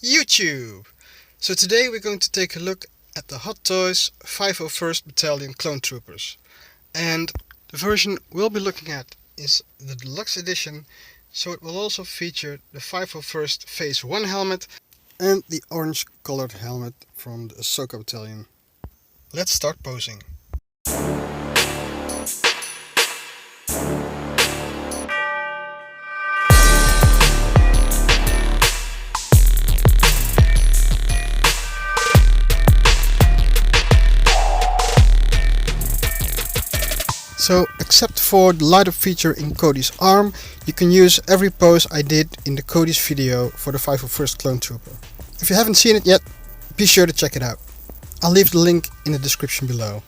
YouTube! So today we're going to take a look at the Hottoys 501st Battalion Clone Troopers. And the version we'll be looking at is the deluxe edition, so it will also feature the 501st Phase 1 helmet and the orange colored helmet from the Ahsoka Battalion. Let's start posing. So, except for the light up feature in Cody's arm, you can use every pose I did in the Cody's video for the 501st Clone Trooper. If you haven't seen it yet, be sure to check it out. I'll leave the link in the description below.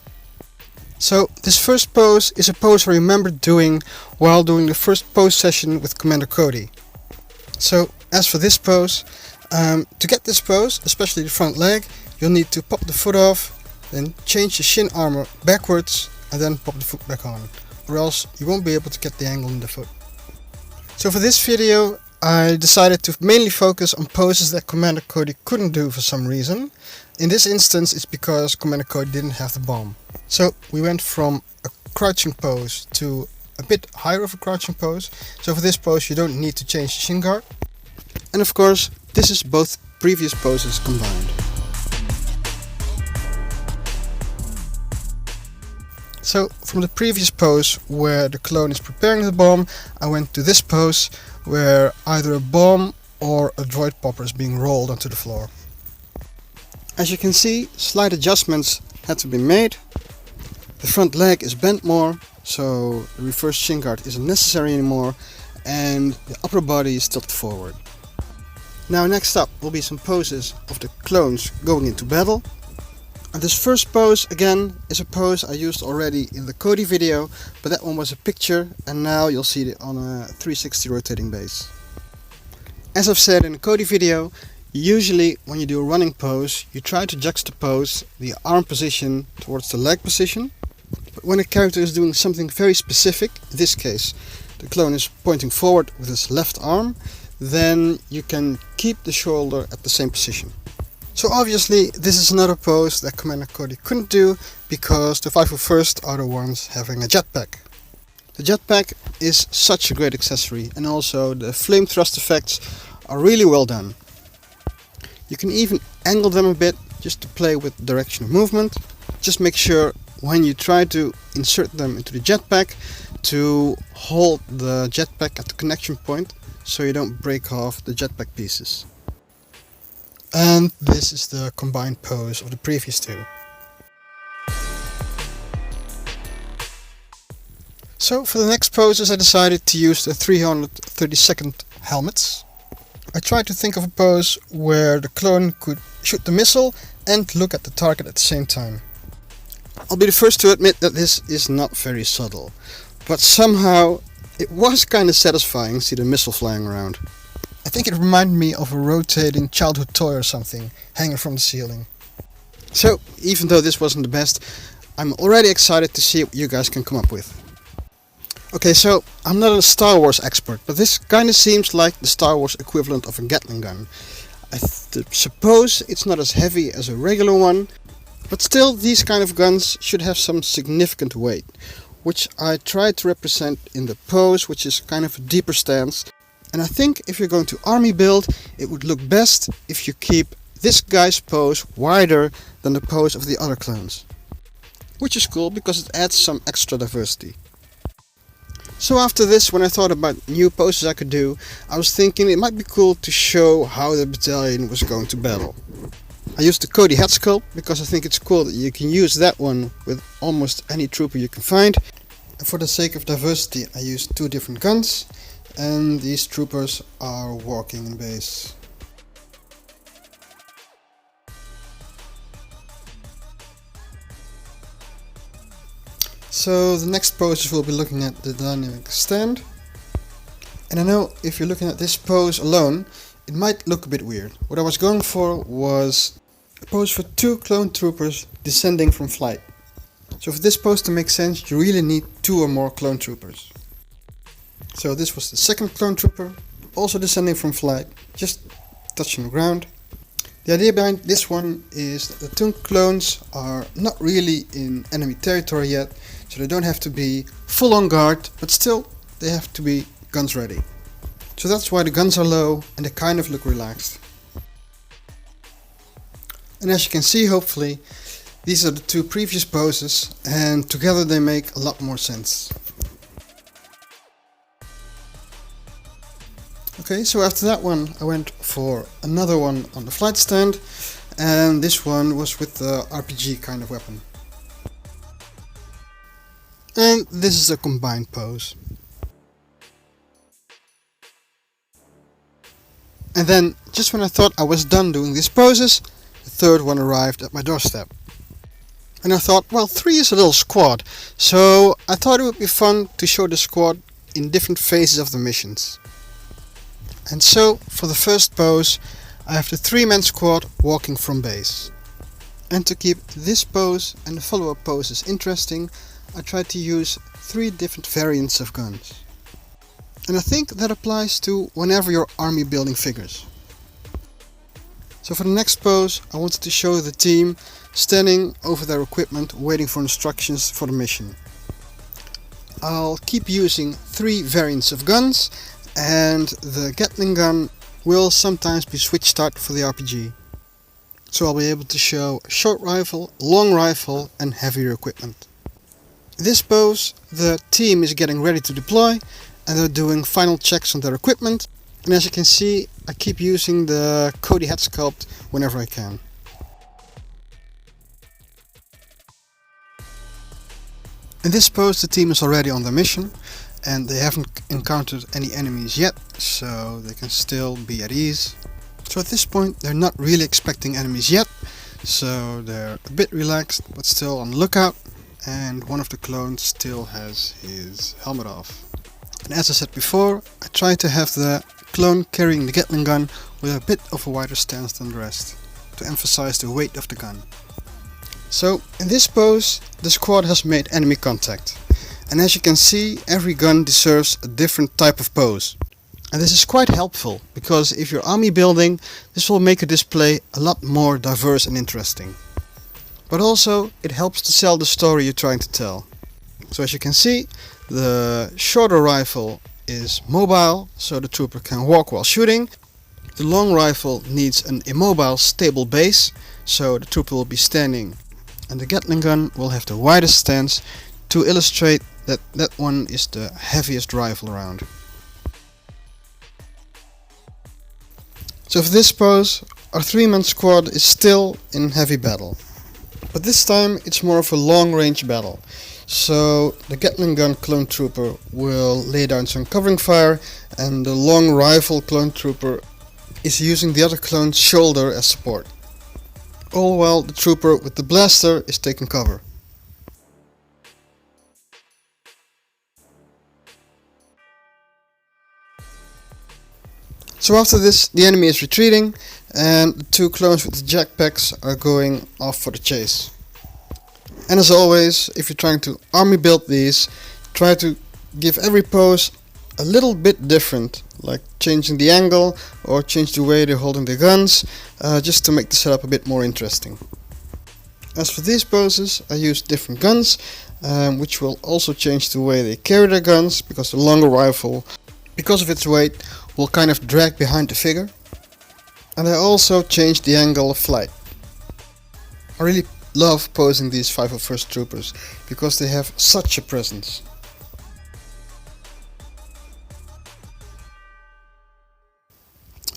So, this first pose is a pose I remember doing while doing the first pose session with Commander Cody. So, as for this pose, to get this pose, especially the front leg, you'll need to pop the foot off, then change the shin armor backwards, and then pop the foot back on, or else you won't be able to get the angle in the foot. So for this video I decided to mainly focus on poses that Commander Cody couldn't do for some reason. In this instance it's because Commander Cody didn't have the bomb. So we went from a crouching pose to a bit higher of a crouching pose. So for this pose you don't need to change the shin guard. And of course this is both previous poses combined. So, from the previous pose where the clone is preparing the bomb, I went to this pose where either a bomb or a droid popper is being rolled onto the floor. As you can see, slight adjustments had to be made. The front leg is bent more, so the reverse shin guard isn't necessary anymore, and the upper body is tilted forward. Now next up will be some poses of the clones going into battle. And this first pose again is a pose I used already in the Cody video, but that one was a picture and now you'll see it on a 360 rotating base. As I've said in the Cody video, usually when you do a running pose you try to juxtapose the arm position towards the leg position, but when a character is doing something very specific, in this case the clone is pointing forward with his left arm, then you can keep the shoulder at the same position. So obviously this is another pose that Commander Cody couldn't do because the 501st are the ones having a jetpack. The jetpack is such a great accessory, and also the flame thrust effects are really well done. You can even angle them a bit just to play with direction of movement. Just make sure when you try to insert them into the jetpack to hold the jetpack at the connection point so you don't break off the jetpack pieces. And this is the combined pose of the previous two. So for the next poses I decided to use the 332nd helmets. I tried to think of a pose where the clone could shoot the missile and look at the target at the same time. I'll be the first to admit that this is not very subtle, but somehow it was kinda satisfying to see the missile flying around. I think it reminded me of a rotating childhood toy or something, hanging from the ceiling. So, even though this wasn't the best, I'm already excited to see what you guys can come up with. Okay, so I'm not a Star Wars expert, but this kinda seems like the Star Wars equivalent of a Gatling gun. I suppose it's not as heavy as a regular one, but still these kind of guns should have some significant weight, which I tried to represent in the pose, which is kind of a deeper stance. And I think if you're going to army build, it would look best if you keep this guy's pose wider than the pose of the other clones. Which is cool because it adds some extra diversity. So after this, when I thought about new poses I could do, I was thinking it might be cool to show how the battalion was going to battle. I used the Cody head sculpt because I think it's cool that you can use that one with almost any trooper you can find. And for the sake of diversity I used two different guns. And these troopers are walking in base. So the next poses we'll be looking at the dynamic stand. And I know if you're looking at this pose alone, it might look a bit weird. What I was going for was a pose for two clone troopers descending from flight. So for this pose to make sense, you really need two or more clone troopers. So this was the second clone trooper, also descending from flight, just touching the ground. The idea behind this one is that the two clones are not really in enemy territory yet, so they don't have to be full on guard, but still they have to be guns ready. So that's why the guns are low and they kind of look relaxed. And as you can see, hopefully, these are the two previous poses and together they make a lot more sense. Okay, so after that one I went for another one on the flight stand, and this one was with the RPG kind of weapon. And this is a combined pose. And then, just when I thought I was done doing these poses, the third one arrived at my doorstep. And I thought, well, 3 is a little squad, so I thought it would be fun to show the squad in different phases of the missions. And so, for the first pose, I have the 3-man squad walking from base. And to keep this pose and the follow-up poses interesting, I tried to use 3 different variants of guns. And I think that applies to whenever you're army building figures. So for the next pose, I wanted to show the team standing over their equipment waiting for instructions for the mission. I'll keep using 3 variants of guns, and the Gatling gun will sometimes be switch start for the RPG. So I'll be able to show a short rifle, long rifle and heavier equipment. In this pose, the team is getting ready to deploy and they're doing final checks on their equipment, and as you can see, I keep using the Cody head sculpt whenever I can. In this pose the team is already on their mission and they haven't encountered any enemies yet, so they can still be at ease. So at this point they're not really expecting enemies yet, so they're a bit relaxed but still on the lookout, and one of the clones still has his helmet off. And as I said before, I try to have the clone carrying the Gatling gun with a bit of a wider stance than the rest, to emphasize the weight of the gun. So in this pose the squad has made enemy contact, and as you can see, every gun deserves a different type of pose. And this is quite helpful, because if you're army building, this will make your display a lot more diverse and interesting. But also it helps to sell the story you're trying to tell. So as you can see, the shorter rifle is mobile, so the trooper can walk while shooting. The long rifle needs an immobile, stable base, so the trooper will be standing. And the Gatling gun will have the widest stance to illustrate that that one is the heaviest rifle around. So for this pose, our 3-man squad is still in heavy battle. But this time it's more of a long range battle. So the Gatling gun clone trooper will lay down some covering fire, and the long rifle clone trooper is using the other clone's shoulder as support. All while the trooper with the blaster is taking cover. So after this, the enemy is retreating and the 2 clones with the jetpacks are going off for the chase. And as always, if you're trying to army build these, try to give every pose a little bit different, like changing the angle or change the way they're holding the guns, just to make the setup a bit more interesting. As for these poses, I used different guns, which will also change the way they carry their guns, because the longer rifle, because of its weight, will kind of drag behind the figure. And I also changed the angle of flight. I really love posing these 501st troopers, because they have such a presence.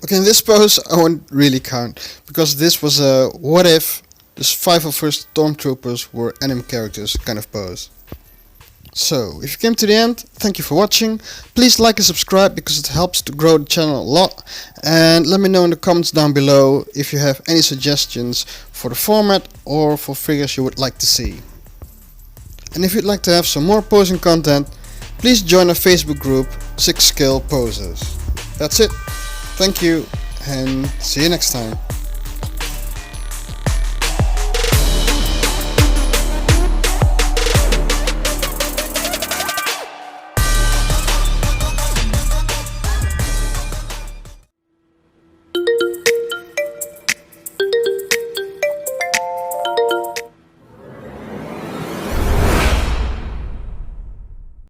Okay, in this pose I won't really count, because this was a what if this 501st stormtroopers were enemy characters kind of pose. So, if you came to the end, thank you for watching. Please like and subscribe, because it helps to grow the channel a lot. And let me know in the comments down below if you have any suggestions for the format or for figures you would like to see. And if you'd like to have some more posing content, please join our Facebook group 6 Scale Poses. That's it. Thank you and see you next time.